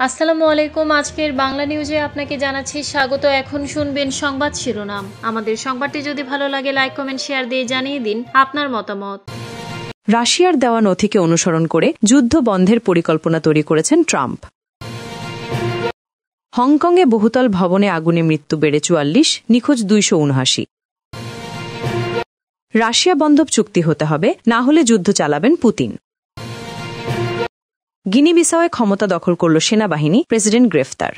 আসসালামু আলাইকুম। আজকের বাংলা নিউজে আপনাকে জানাচ্ছি স্বাগত। এখন শুনবেন সংবাদ শিরোনাম। আমাদের সংবাদটি যদি ভালো লাগে লাইক কমেন্ট শেয়ার দিয়ে জানিয়ে দিন আপনার মতামত। রাশিয়ার দেওয়া নথিকে অনুসরণ করে যুদ্ধ বন্ধের পরিকল্পনা তৈরি করেছেন ট্রাম্প। হংকংয়ে বহুতল ভবনে আগুনে মৃত্যু বেড়ে ৪৪, নিখোঁজ ২৭৯। রাশিয়া বন্ধব চুক্তি হতে হবে, না হলে যুদ্ধ চালাবেন পুতিন। গিনি বিসাওয়ে ক্ষমতা দখল করল সেনাবাহিনী, প্রেসিডেন্ট গ্রেফতার।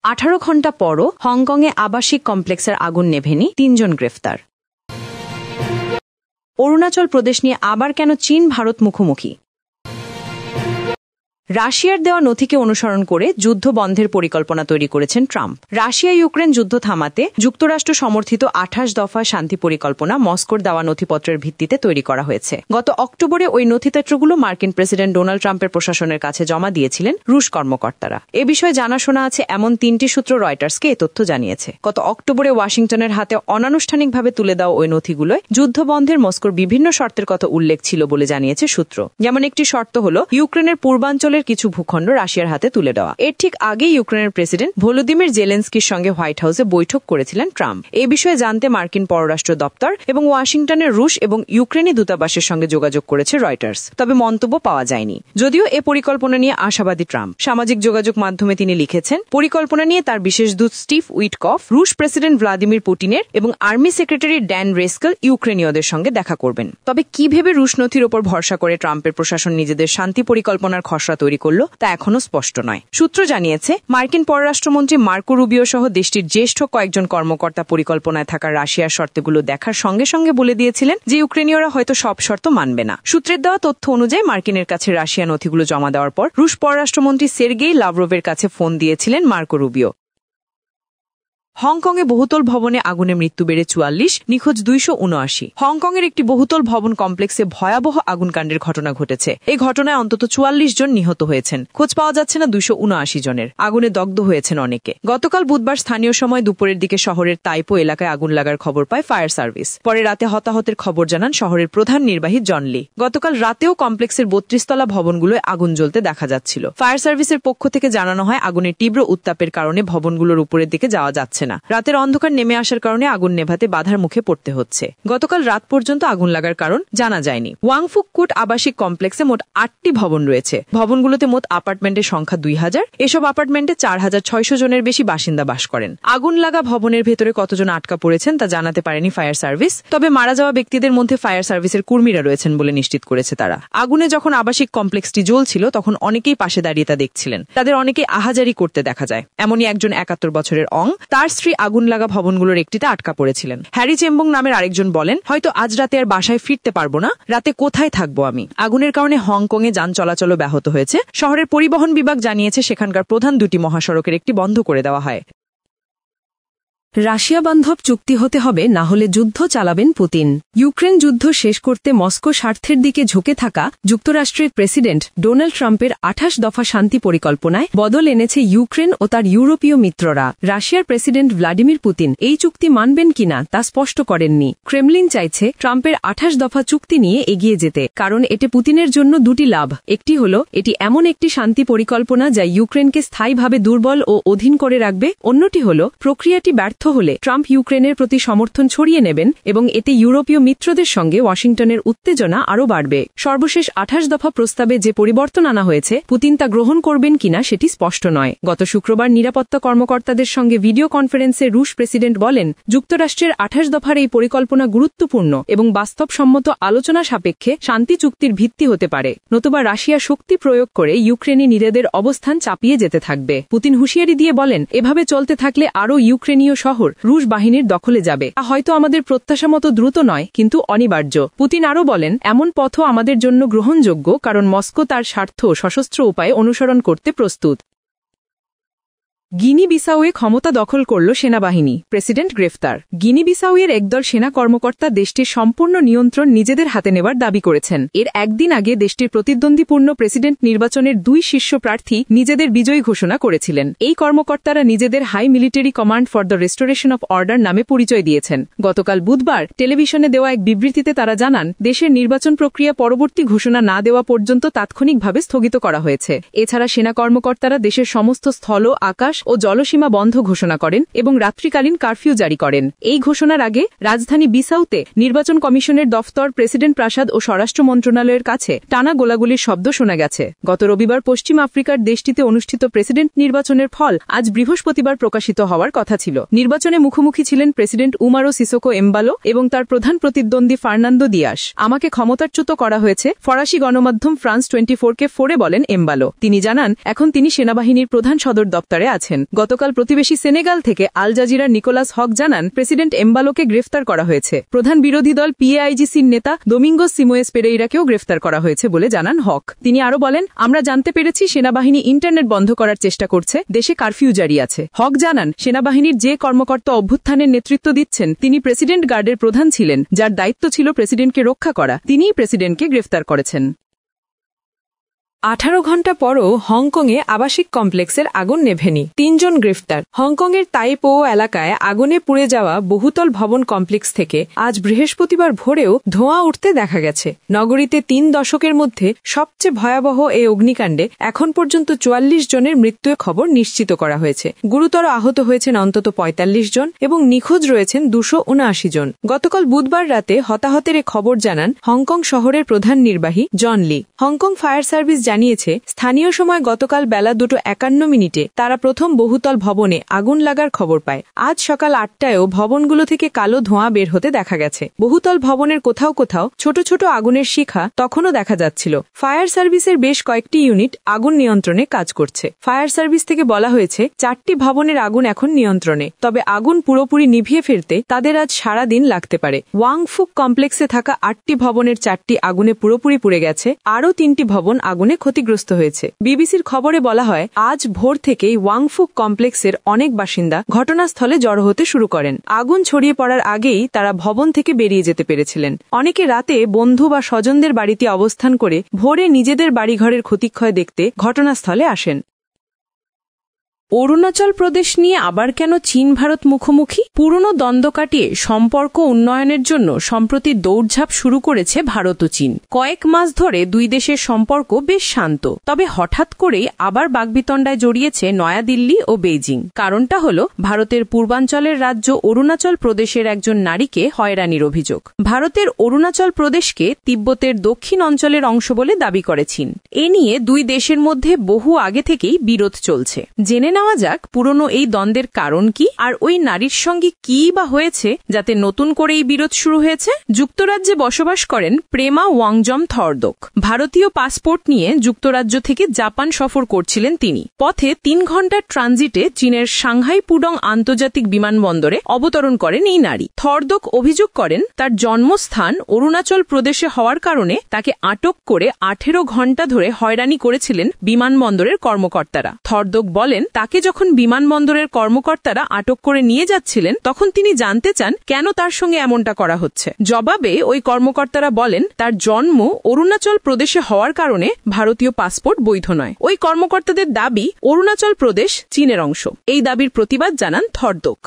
১৮ ঘণ্টা পরও হংকংয়ে আবাসিক কমপ্লেক্সের আগুন নেভেনি, ৩ জন গ্রেফতার। অরুণাচল প্রদেশ নিয়ে আবার কেন চীন ভারত মুখোমুখি? রাশিয়ার দেওয়া নথিকে অনুসরণ করে যুদ্ধ বন্ধের পরিকল্পনা তৈরি করেছেন ট্রাম্প। রাশিয়া ইউক্রেন যুদ্ধ থামাতে যুক্তরাষ্ট্র সমর্থিত ২৮ দফা শান্তি পরিকল্পনা মস্কোর দেওয়া নথিপত্রের ভিত্তিতে তৈরি করা হয়েছে। গত অক্টোবরে ওই নথিপত্রগুলো মার্কিন প্রেসিডেন্ট ডোনাল্ড ট্রাম্পের প্রশাসনের কাছে জমা দিয়েছিলেন রুশ কর্মকর্তারা। এ বিষয়ে জানাশোনা আছে এমন ৩টি সূত্র রয়টার্সকে এ তথ্য জানিয়েছে। গত অক্টোবরে ওয়াশিংটনের হাতে অনানুষ্ঠানিকভাবে তুলে দেওয়া ওই নথিগুলোয় যুদ্ধ বন্ধের মস্কোর বিভিন্ন শর্তের কথা উল্লেখ ছিল বলে জানিয়েছে সূত্র। যেমন একটি শর্ত হল ইউক্রেনের পূর্বাঞ্চলের কিছু ভূখণ্ড রাশিয়ার হাতে তুলে দেওয়া। এর ঠিক আগে ইউক্রেনের প্রেসিডেন্ট ভলোদিমির জেলেনস্কির সঙ্গে হোয়াইট হাউসে বৈঠক করেছিলেন ট্রাম্প। এই বিষয়ে জানতে মার্কিন পররাষ্ট্র দপ্তর এবং ওয়াশিংটনের রুশ এবং ইউক্রেনি দূতাবাসের সঙ্গে যোগাযোগ করেছে রয়টার্স, তবে মন্তব্য পাওয়া যায়নি। যদিও এ পরিকল্পনা নিয়ে আশাবাদী ট্রাম্প। সামাজিক যোগাযোগ মাধ্যমে তিনি লিখেছেন, পরিকল্পনা নিয়ে তার বিশেষ দূত স্টিভ উইটকফ রুশ প্রেসিডেন্ট ভ্লাদিমির পুতিনের এবং আর্মি সেক্রেটারি ড্যান রেস্কেল ইউক্রেনীয়দের সঙ্গে দেখা করবেন। তবে কি ভেবে রুশ নথির ওপর ভরসা করে ট্রাম্পের প্রশাসন নিজেদের শান্তি পরিকল্পনার খসড়া তৈরি করল তা এখনো স্পষ্ট নয়। সূত্র জানিয়েছে, মার্কিন পররাষ্ট্রমন্ত্রী মার্কো রুবিও সহ দেশটির জ্যেষ্ঠ কয়েকজন কর্মকর্তা পরিকল্পনায় থাকা রাশিয়ার শর্তগুলো দেখার সঙ্গে সঙ্গে বলে দিয়েছিলেন যে ইউক্রেনীয়রা হয়তো সব শর্ত মানবে না। সূত্রের দেওয়া তথ্য অনুযায়ী মার্কিনের কাছে রাশিয়া নথিগুলো জমা দেওয়ার পর রুশ পররাষ্ট্রমন্ত্রী সের্গেই লাভরোভের কাছে ফোন দিয়েছিলেন মার্কো রুবিও। হংকংয়ে বহুতল ভবনে আগুনে মৃত্যু বেড়ে ৪৪, নিখোঁজ ২৭৯। হংকংয়ের একটি বহুতল ভবন কমপ্লেক্সে ভয়াবহ আগুনকাণ্ডের ঘটনা ঘটেছে। এই ঘটনায় অন্তত ৪৪ জন নিহত হয়েছেন। খোঁজ পাওয়া যাচ্ছে না ২৭৯ জনের। আগুনে দগ্ধ হয়েছেন অনেকে। গতকাল বুধবার স্থানীয় সময় দুপুরের দিকে শহরের তাইপো এলাকায় আগুন লাগার খবর পায় ফায়ার সার্ভিস। পরে রাতে হতাহতের খবর জানান শহরের প্রধান নির্বাহী জন লি। গতকাল রাতেও কমপ্লেক্সের ৩২ তলা ভবনগুলোয় আগুন জ্বলতে দেখা যাচ্ছিল। ফায়ার সার্ভিসের পক্ষ থেকে জানানো হয়, আগুনের তীব্র উত্তাপের কারণে ভবনগুলোর উপরের দিকে যাওয়া যাচ্ছে না। রাতের অন্ধকার নেমে আসার কারণে আগুন নেভাতে বাধার মুখে পড়তে হচ্ছে। গতকাল রাত পর্যন্ত আগুন লাগার কারণ জানা যায়নি। ওয়াংফুক কোট আবাসিক কমপ্লেক্সে মোট ৮টি ভবন রয়েছে। ভবনগুলোতে মোট অ্যাপার্টমেন্টের সংখ্যা ২,০০০। এসব অ্যাপার্টমেন্টে ৪,৬০০ জনের বেশি বাসিন্দা বাস করেন। আগুন লাগা ভবনের ভেতরে কতজন আটকা পড়েছেন তা জানাতে পারেনি ফায়ার সার্ভিস। তবে মারা যাওয়া ব্যক্তিদের মধ্যে ফায়ার সার্ভিসের কর্মীরা রয়েছেন বলে নিশ্চিত করেছে তারা। আগুনে যখন আবাসিক কমপ্লেক্সটি জ্বলছিল তখন অনেকেই পাশে দাঁড়িয়ে তা দেখছিলেন। তাদের অনেকেই আহাজারি করতে দেখা যায়। এমনই একজন ৭১ বছরের অং, তার স্ত্রী আগুন লাগা ভবনগুলোর একটিতে আটকা পড়েছিলেন। হ্যারি চেম্বং নামের আরেকজন বলেন, হয়তো আজ রাতে আর বাসায় ফিরতে পারবো না, রাতে কোথায় থাকবো আমি। আগুনের কারণে হংকংয়ে যান চলাচলও ব্যাহত হয়েছে। শহরের পরিবহন বিভাগ জানিয়েছে সেখানকার প্রধান দুটি মহাসড়কের একটি বন্ধ করে দেওয়া হয়। রাশিয়া বান্ধব চুক্তি হতে হবে, না হলে যুদ্ধ চালাবেন পুতিন। ইউক্রেন যুদ্ধ শেষ করতে মস্কো স্বার্থের দিকে ঝুঁকে থাকা যুক্তরাষ্ট্রের প্রেসিডেন্ট ডোনাল্ড ট্রাম্পের ২৮ দফা শান্তি পরিকল্পনায় বদল এনেছে ইউক্রেন ও তার ইউরোপীয় মিত্ররা। রাশিয়ার প্রেসিডেন্ট ভ্লাদিমির পুতিন এই চুক্তি মানবেন কিনা তা স্পষ্ট করেননি। ক্রেমলিন চাইছে ট্রাম্পের ২৮ দফা চুক্তি নিয়ে এগিয়ে যেতে, কারণ এতে পুতিনের জন্য দুটি লাভ। একটি হল এটি এমন একটি শান্তি পরিকল্পনা যা ইউক্রেনকে স্থায়ীভাবে দুর্বল ও অধীন করে রাখবে। অন্যটি হল প্রক্রিয়াটি ব্যর্থ হলে ট্রাম্প ইউক্রেনের প্রতি সমর্থন ছড়িয়ে নেবেন এবং এতে ইউরোপীয় মিত্রদের সঙ্গে ওয়াশিংটনের উত্তেজনা আরও বাড়বে। সর্বশেষ ২৮ দফা প্রস্তাবে যে পরিবর্তন আনা হয়েছে, পুতিন তা গ্রহণ করবেন কিনা সেটি স্পষ্ট নয়। গত শুক্রবার নিরাপত্তা কর্মকর্তাদের সঙ্গে ভিডিও কনফারেন্সে রুশ প্রেসিডেন্ট বলেন, যুক্তরাষ্ট্রের ২৮ দফার এই পরিকল্পনা গুরুত্বপূর্ণ এবং বাস্তবসম্মত আলোচনা সাপেক্ষে শান্তি চুক্তির ভিত্তি হতে পারে, নতুবা রাশিয়া শক্তি প্রয়োগ করে ইউক্রেনি নিজেদের অবস্থান চাপিয়ে যেতে থাকবে। পুতিন হুঁশিয়ারি দিয়ে বলেন, এভাবে চলতে থাকলে আরও ইউক্রেনীয় শহর রুশ বাহিনীর দখলে যাবে। তা হয়তো আমাদের প্রত্যাশা মতো দ্রুত নয়, কিন্তু অনিবার্য। পুতিন আরও বলেন, এমন পথও আমাদের জন্য গ্রহণযোগ্য, কারণ মস্কো তার স্বার্থ সশস্ত্র উপায়ে অনুসরণ করতে প্রস্তুত। গিনি বিসাউয়ে ক্ষমতা দখল করল সেনাবাহিনী, প্রেসিডেন্ট গ্রেফতার। গিনি বিসাউয়ের একদল সেনা কর্মকর্তা দেশটির সম্পূর্ণ নিয়ন্ত্রণ নিজেদের হাতে নেবার দাবি করেছেন। এর একদিন আগে দেশটির প্রতিদ্বন্দ্বীপূর্ণ প্রেসিডেন্ট নির্বাচনের 2 শীর্ষ প্রার্থী নিজেদের বিজয়ী ঘোষণা করেছিলেন। এই কর্মকর্তারা নিজেদের high military command for the restoration of order নামে পরিচয় দিয়েছেন। গতকাল বুধবার টেলিভিশনে দেওয়া এক বিবৃতিতে তারা জানান, দেশের নির্বাচন প্রক্রিয়া পরবর্তী ঘোষণা না দেওয়া পর্যন্ত তাৎক্ষণিকভাবে স্থগিত করা হয়েছে। এছাড়া সেনা কর্মকর্তারা দেশের সমস্ত স্থল, আকাশ ও জলসীমা বন্ধ ঘোষণা করেন এবং রাত্রিকালীন কারফিউ জারি করেন। এই ঘোষণার আগে রাজধানী বিসাউতে নির্বাচন কমিশনের দফতর, প্রেসিডেন্ট প্রাসাদ ও স্বরাষ্ট্র মন্ত্রণালয়ের কাছে টানা গোলাগুলির শব্দ শোনা গেছে। গত রবিবার পশ্চিম আফ্রিকার দেশটিতে অনুষ্ঠিত প্রেসিডেন্ট নির্বাচনের ফল আজ বৃহস্পতিবার প্রকাশিত হওয়ার কথা ছিল। নির্বাচনে মুখোমুখি ছিলেন প্রেসিডেন্ট উমারো সিসোকো এমবালো এবং তার প্রধান প্রতিদ্বন্দ্বী ফার্নান্দো দিয়াস। আমাকে ক্ষমতাচ্যুত করা হয়েছে, ফরাসি গণমাধ্যম ফ্রান্স 24কে ফোরে বলেন এমবালো। তিনি জানান, এখন তিনি সেনাবাহিনীর প্রধান সদর দপ্তরে আছেন। গতকাল প্রতিবেশী সেনেগাল থেকে আল জাজিরার নিকোলাস হক জানান, প্রেসিডেন্ট এমবালোকে গ্রেফতার করা হয়েছে। প্রধান বিরোধী দল পিএআইজিসির নেতা দোমিঙ্গোস সিমোয়েস পেরেইরাকেও গ্রেফতার করা হয়েছে বলে জানান হক। তিনি আরও বলেন, আমরা জানতে পেরেছি সেনাবাহিনী ইন্টারনেট বন্ধ করার চেষ্টা করছে, দেশে কারফিউ জারি আছে। হক জানান, সেনাবাহিনীর যে কর্মকর্তা অভ্যুত্থানের নেতৃত্ব দিচ্ছেন তিনি প্রেসিডেন্ট গার্ডের প্রধান ছিলেন, যার দায়িত্ব ছিল প্রেসিডেন্টকে রক্ষা করা। তিনিই প্রেসিডেন্টকে গ্রেফতার করেছেন। 18 ঘণ্টা পরও হংকংয়ে আবাসিক কমপ্লেক্সের আগুন নেভেনি, 3 জন গ্রেফতার। হংকংয়ের তাইপো এলাকায় আগুনে পুড়ে যাওয়া বহুতল ভবন কমপ্লেক্স থেকে আজ বৃহস্পতিবার ভোরেও ধোঁয়া উঠতে দেখা গেছে। নগরীতে 3 দশকের মধ্যে সবচেয়ে ভয়াবহ এই অগ্নিকাণ্ডে এখন পর্যন্ত 44 জনের মৃত্যুর খবর নিশ্চিত করা হয়েছে। গুরুতর আহত হয়েছেন অন্তত 45 জন এবং নিখোঁজ রয়েছেন 279 জন। গতকাল বুধবার রাতে হতাহতের খবর জানান হংকং শহরের প্রধান নির্বাহী জন লি। হংকং ফায়ার সার্ভিস জানিয়েছে, স্থানীয় সময় গতকাল বেলা 2:51 তারা প্রথম বহুতল ভবনে আগুন লাগার খবর পায়। আজ সকাল 8টায়ও ভবনগুলো থেকে কালো ধোঁয়া বের হতে দেখা গেছে। বহুতল ভবনের কোথাও কোথাও ছোট ছোট আগুনের শিখা তখনও দেখা যাচ্ছিল। ফায়ার সার্ভিসের বেশ কয়েকটি ইউনিট আগুন নিয়ন্ত্রণে কাজ করছে। ফায়ার সার্ভিস থেকে বলা হয়েছে 4টি ভবনের আগুন এখন নিয়ন্ত্রণে, তবে আগুন পুরোপুরি নিভিয়ে ফেলতে তাদের আজ সারা দিন লাগতে পারে। ওয়াংফুক কমপ্লেক্সে থাকা 8টি ভবনের 4টি আগুনে পুরোপুরি পুড়ে গেছে, আরও 3টি ভবন আগুনে ক্ষতিগ্রস্ত হয়েছে। বিবিসির খবরে বলা হয়, আজ ভোর থেকেই ওয়াংফুক কমপ্লেক্সের অনেক বাসিন্দা ঘটনাস্থলে জড়ো হতে শুরু করেন। আগুন ছড়িয়ে পড়ার আগেই তারা ভবন থেকে বেরিয়ে যেতে পেরেছিলেন। অনেকে রাতে বন্ধু বা স্বজনদের বাড়িতে অবস্থান করে ভোরে নিজেদের বাড়িঘরের ক্ষতিক্ষয় দেখতে ঘটনাস্থলে আসেন। অরুণাচল প্রদেশ নিয়ে আবার কেন চীন ভারত মুখোমুখি? পুরনো দ্বন্দ্ব কাটিয়ে সম্পর্ক উন্নয়নের জন্য সম্প্রতি দৌড়ঝাঁপ শুরু করেছে ভারত ও চীন। কয়েক মাস ধরে দুই দেশের সম্পর্ক বেশ শান্ত, তবে হঠাৎ করেই আবার বাকবিতণ্ডায় জড়িয়েছে নয়াদিল্লি ও বেইজিং। কারণটা হল ভারতের পূর্বাঞ্চলের রাজ্য অরুণাচল প্রদেশের একজন নারীকে হয়রানির অভিযোগ। ভারতের অরুণাচল প্রদেশকে তিব্বতের দক্ষিণ অঞ্চলের অংশ বলে দাবি করে চীন। এ নিয়ে দুই দেশের মধ্যে বহু আগে থেকেই বিরোধ চলছে। জেনে নেওয়া যাক পুরনো এই দ্বন্দ্বের কারণ কি, আর ওই নারীর সঙ্গে কি বা হয়েছে যাতে নতুন করে এই বিরোধ শুরু হয়েছে। যুক্তরাজ্যে বসবাস করেন প্রেমা ওয়াংজম থর্দক। ভারতীয় পাসপোর্ট নিয়ে যুক্তরাজ্য থেকে জাপান সফর করছিলেন তিনি। পথে 3 ঘণ্টার ট্রানজিটে চীনের সাংহাই পুডং আন্তর্জাতিক বিমানবন্দরে অবতরণ করেন এই নারী। থর্দক অভিযোগ করেন, তার জন্মস্থান অরুণাচল প্রদেশে হওয়ার কারণে তাকে আটক করে 18 ঘণ্টা ধরে হয়রানি করেছিলেন বিমানবন্দরের কর্মকর্তারা। থর্দক বলেন, তাকে যখন বিমানবন্দরের কর্মকর্তারা আটক করে নিয়ে যাচ্ছিলেন তখন তিনি জানতে চান কেন তার সঙ্গে এমনটা করা হচ্ছে। জবাবে ওই কর্মকর্তারা বলেন, তার জন্ম অরুণাচল প্রদেশে হওয়ার কারণে ভারতীয় পাসপোর্ট বৈধ নয়। ওই কর্মকর্তাদের দাবি অরুণাচল প্রদেশ চীনের অংশ। এই দাবির প্রতিবাদ জানান থর্দক।